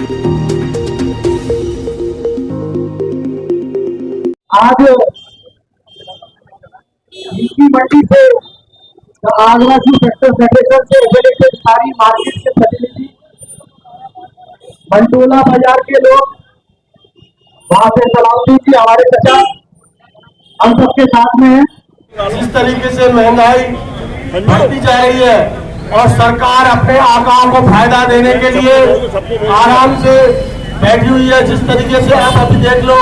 आज नीति मंडी से आगरा शू फैक्टर फेडरेशन से एफिलिएटेड सारी मार्केट के प्रतिनिधि, मंडोला बाजार के लोग, वहां से सलाउद्दीन जी हमारे चाचा, हम सबके साथ में हैं। जिस तरीके से महंगाई बढ़ती जा रही है और सरकार अपने आकाओं को फायदा देने के लिए आराम से बैठी हुई है, जिस तरीके से आप अभी देख लो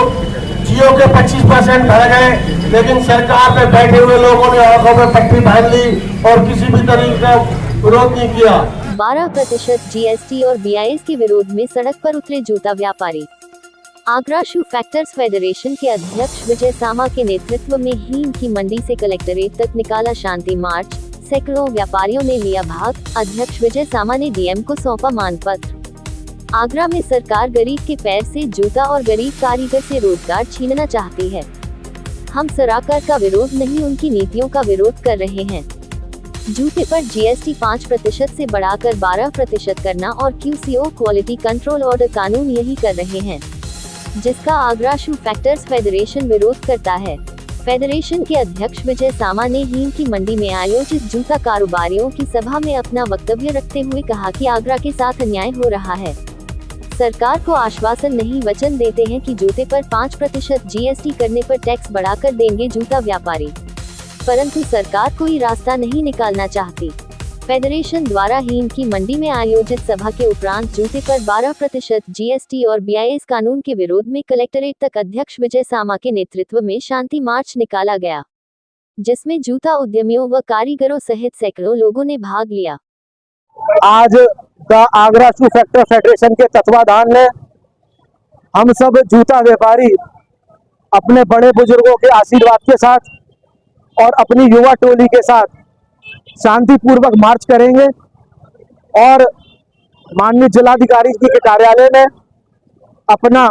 जियो के 25% बढ़ गए, लेकिन सरकार में बैठे हुए लोगों ने आंखों में पट्टी बांध ली और किसी भी तरीके का विरोध नहीं किया। 12% जीएसटी और बीआईएस के विरोध में सड़क पर उतरे जूता व्यापारी। आगरा शू फैक्टर्स फेडरेशन के अध्यक्ष विजय सामा के नेतृत्व में हीन की मंडी से कलेक्ट्रेट तक निकाला शांति मार्च। सैकड़ों व्यापारियों ने लिया भाग। अध्यक्ष विजय सामा ने डीएम को सौंपा मांग पत्र। आगरा में सरकार गरीब के पैर से जूता और गरीब कारीगर से रोजगार छीनना चाहती है। हम सरकार का विरोध नहीं, उनकी नीतियों का विरोध कर रहे हैं। जूते पर जीएसटी 5% से बढ़ाकर 12% करना और क्यूसीओ क्वालिटी कंट्रोल ऑर्डर कानून यही कर रहे हैं, जिसका आगरा शू फैक्टर्स फेडरेशन विरोध करता है। फेडरेशन के अध्यक्ष विजय सामा ने हीन की मंडी में आयोजित जूता कारोबारियों की सभा में अपना वक्तव्य रखते हुए कहा कि आगरा के साथ अन्याय हो रहा है। सरकार को आश्वासन नहीं, वचन देते हैं कि जूते पर 5% जीएसटी करने पर टैक्स बढ़ाकर देंगे जूता व्यापारी, परंतु सरकार कोई रास्ता नहीं निकालना चाहती। फेडरेशन द्वारा हीन की मंडी में आयोजित सभा के उपरांत जूते पर 12% जीएसटी और बीआईएस कानून के विरोध में कलेक्ट्रेट तक अध्यक्ष विजय सामा के नेतृत्व में शांति मार्च निकाला गया, जिसमें जूता उद्यमियों व कारीगरों सहित सैकड़ों लोगों ने भाग लिया। आज का आगरा शू फैक्टर फेडरेशन के तत्वाधान में हम सब जूता व्यापारी अपने बड़े बुजुर्गों के आशीर्वाद के साथ और अपनी युवा टोली के साथ शांतिपूर्वक मार्च करेंगे और माननीय जिलाधिकारी जी के कार्यालय में अपना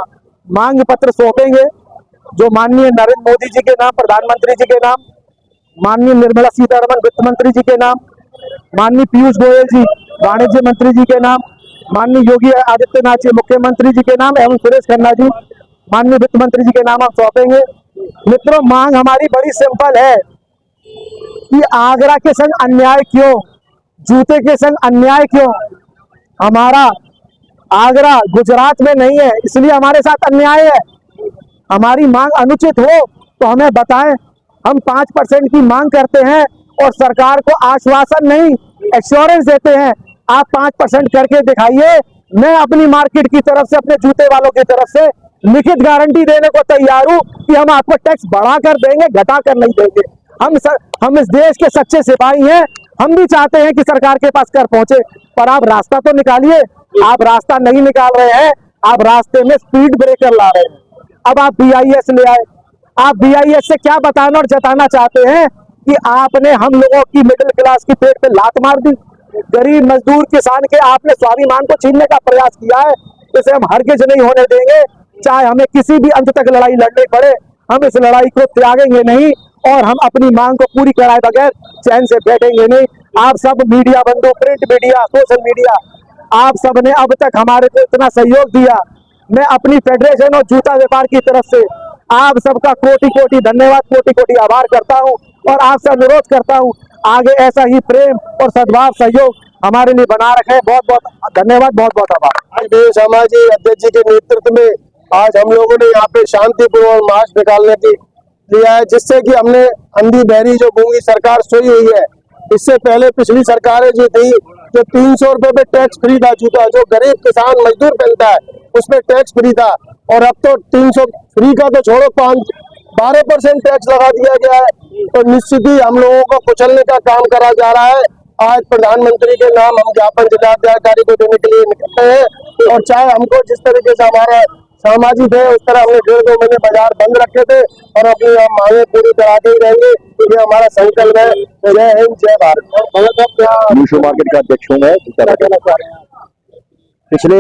मांग पत्र सौंपेंगे, जो माननीय नरेंद्र मोदी जी के नाम, प्रधानमंत्री जी के नाम, माननीय निर्मला सीतारमण वित्त मंत्री जी के नाम, माननीय पीयूष गोयल जी वाणिज्य मंत्री जी के नाम, माननीय योगी आदित्यनाथ जी मुख्यमंत्री जी के नाम एवं सुरेश खन्ना जी माननीय वित्त मंत्री जी के नाम हम सौंपेंगे। मित्रों, मांग हमारी बड़ी सिंपल है कि आगरा के संग अन्याय क्यों, जूते के संग अन्याय क्यों। हमारा आगरा गुजरात में नहीं है, इसलिए हमारे साथ अन्याय है। हमारी मांग अनुचित हो तो हमें बताएं। हम 5% की मांग करते हैं और सरकार को आश्वासन नहीं, एश्योरेंस देते हैं। आप 5% करके दिखाइए, मैं अपनी मार्केट की तरफ से, अपने जूते वालों की तरफ से लिखित गारंटी देने को तैयार हूं कि हम आपको टैक्स बढ़ाकर देंगे, घटाकर नहीं देंगे। हम इस देश के सच्चे सिपाही हैं, हम भी चाहते हैं कि सरकार के पास कर पहुंचे, पर आप रास्ता तो निकालिए। आप रास्ता नहीं निकाल रहे हैं, आप रास्ते में स्पीड ब्रेकर ला रहे हैं। अब आप बीआईएस ले आए, आप बीआईएस से क्या बताना और जताना चाहते हैं कि आपने हम लोगों की मिडिल क्लास की पेट पे लात मार दी। गरीब मजदूर किसान के आपने स्वाभिमान को छीनने का प्रयास किया है, इसे हम हरगिज नहीं होने देंगे। चाहे हमें किसी भी अंत तक लड़ाई लड़नी पड़े, हम इस लड़ाई को त्यागेंगे नहीं और हम अपनी मांग को पूरी कराए बगैर चैन से बैठेंगे नहीं। आप सब मीडिया बंधु, प्रिंट मीडिया, सोशल मीडिया, आप सब ने अब तक हमारे को इतना सहयोग दिया। मैं अपनी फेडरेशन और जूता व्यापार की तरफ से आप सबका कोटि कोटि धन्यवाद, कोटि कोटि आभार करता हूं और आपसे अनुरोध करता हूं आगे ऐसा ही प्रेम और सद्भाव सहयोग हमारे लिए बना रखे। बहुत बहुत धन्यवाद, बहुत बहुत आभार। सामाजिक अध्यक्ष जी के नेतृत्व में आज हम लोगों ने यहाँ पे शांतिपूर्वक मार्च निकालने की लिया है, जिससे कि हमने अंधी बहरी जो गूंगी सरकार सोई हुई है, इससे पहले पिछली सरकारें जो थी, जो 300 रुपए पे टैक्स फ्री था जूता, जो गरीब किसान मजदूर पहनता है उसमें टैक्स फ्री था, और अब तो 300 फ्री का तो छोड़ो, 12% टैक्स लगा दिया गया है। तो निश्चित ही हम लोगों को कुचलने का काम करा जा रहा है। आज प्रधानमंत्री के नाम हम ज्ञापन जिलाधिकारी को देने के लिए निकलते हैं, और चाहे हमको जिस तरीके से हमारा सामाजिक है उस तरह हमने 1.5-2 महीने बाजार बंद रखे थे और अपनी मांगे पूरी कराते ही रहेंगे। ये हमारा संकल्प है। जय हिंद, जय भारत। मीशो मार्केट का अध्यक्ष हूँ मैं। पिछले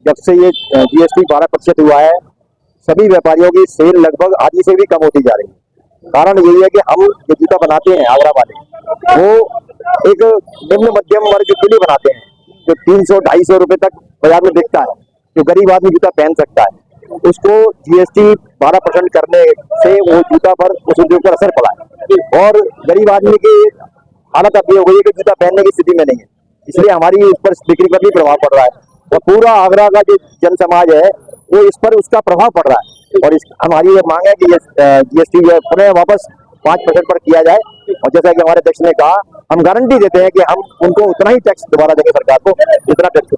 जब से ये जीएसटी 12% हुआ है, सभी व्यापारियों की सेल लगभग आधी से भी कम होती जा रही है। कारण यही है कि हम जो जूता बनाते हैं आगरा वाले, वो एक निम्न मध्यम वर्ग के लिए बनाते हैं, जो 300-250 रुपए तक बाजार में बिकता है। जो गरीब आदमी जूता पहन सकता है, उसको जीएसटी 12% करने से वो जूता पर उस उद्योग पर असर पड़ा है। और गरीब आदमी की हालत अब ये हो गई है कि जूता पहनने की स्थिति में नहीं है, इसलिए हमारी उस पर बिक्री पर भी प्रभाव पड़ रहा है और पूरा आगरा का जो जन समाज है वो इस पर उसका प्रभाव पड़ रहा है। और हमारी ये मांग है कि ये जीएसटी जो है पुनः वापस 5% पर किया जाए। और जैसा कि हमारे अध्यक्ष ने कहा, हम गारंटी देते हैं कि हम उनको उतना ही टैक्स दोबारा देंगे सरकार को जितना टैक्स